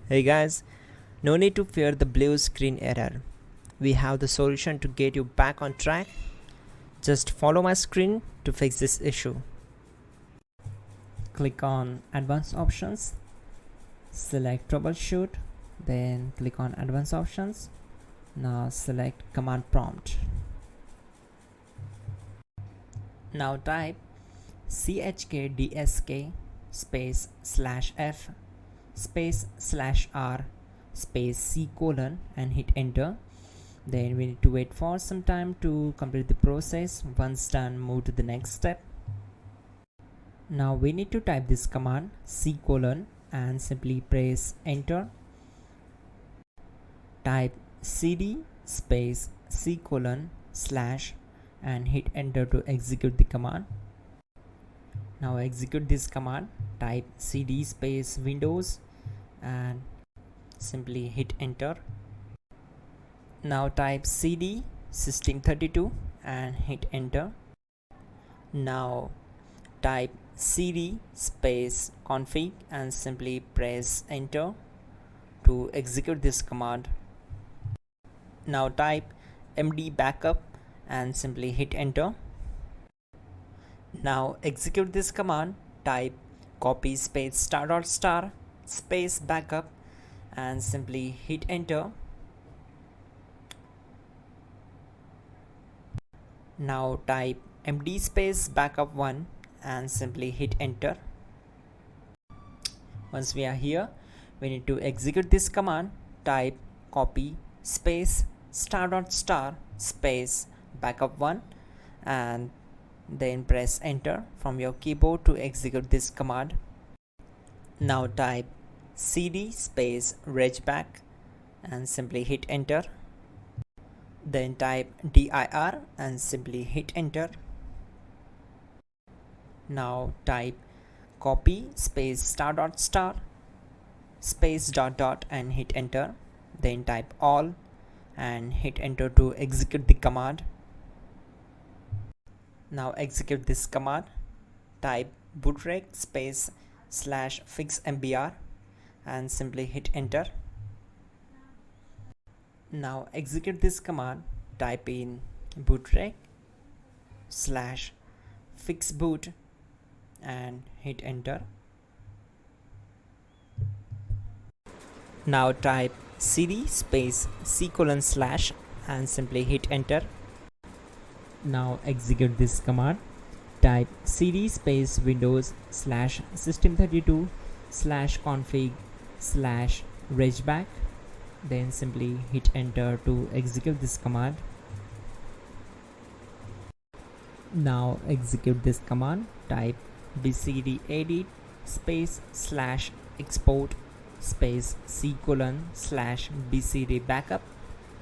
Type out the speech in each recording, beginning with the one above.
Hey guys, no need to fear the blue screen error. We have the solution to get you back on track. Just follow my screen to fix this issue. Click on Advanced Options, select Troubleshoot, then click on Advanced Options. Now select Command Prompt. Now type chkdsk space /f space /r space c colon and hit enter. Then we need to wait for some time to complete the process. Once done, move to the next step. Now we need to type this command c colon and simply press enter. Type cd space c colon / and hit enter to execute the command. Now execute this command. Type cd space windows and simply hit enter. Now type cd system32 and hit enter. Now type cd space config and simply press enter to execute this command. Now type md backup and simply hit enter. Now execute this command. Type copy space ** space backup and simply hit enter. Now type md space backup1 and simply hit enter. Once we are here, we need to execute this command. Type copy space ** space backup1 and then press enter from your keyboard to execute this command. Now type cd space regback and simply hit enter. Then type dir and simply hit enter. Now type copy space ** space ... and hit enter. Then type all and hit enter to execute the command. Now execute this command. Type bootrec space /fixmbr and simply hit enter. Now execute this command. Type in bootrec /fixboot and hit enter. Now type cd space c colon / and simply hit enter. Now execute this command. Type cd space windows /system32 /config /regback. Then simply hit enter to execute this command. Now execute this command. Type bcdedit space /export space c colon /bcd backup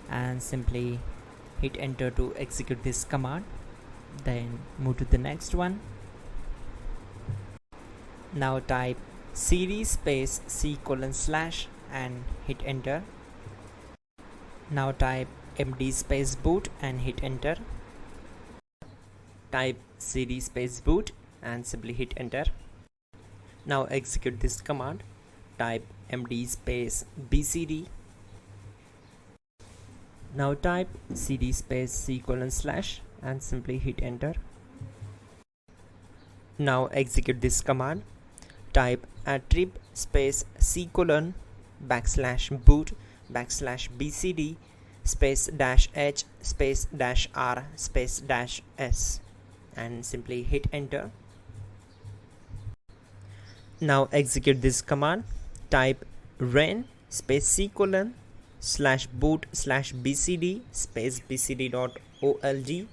and simply hit enter to execute this command. Then move to the next one. Now type cd space c colon / and hit enter. Now type md space boot and hit enter. Type cd space boot and simply hit enter. Now execute this command. Type md space bcd. Now type cd space c colon / and simply hit enter. Now execute this command. Type attrib space c colon /boot /bcd space -h space -r space -s and simply hit enter. Now execute this command. Type ren space c colon /boot /bcd space bcd.olg.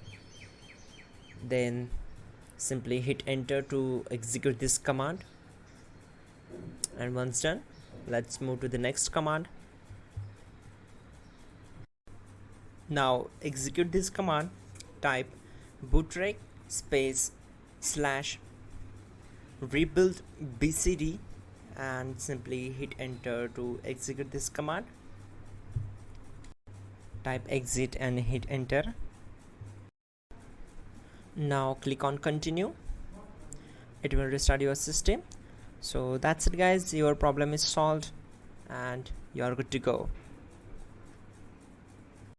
Then simply hit enter to execute this command. And once done, let's move to the next command. Now execute this command. Type bootrec space /rebuild bcd and simply hit enter to execute this command. Type exit and hit enter. Now click on continue. It will restart your system. So that's it guys, your problem is solved. and you are good to go.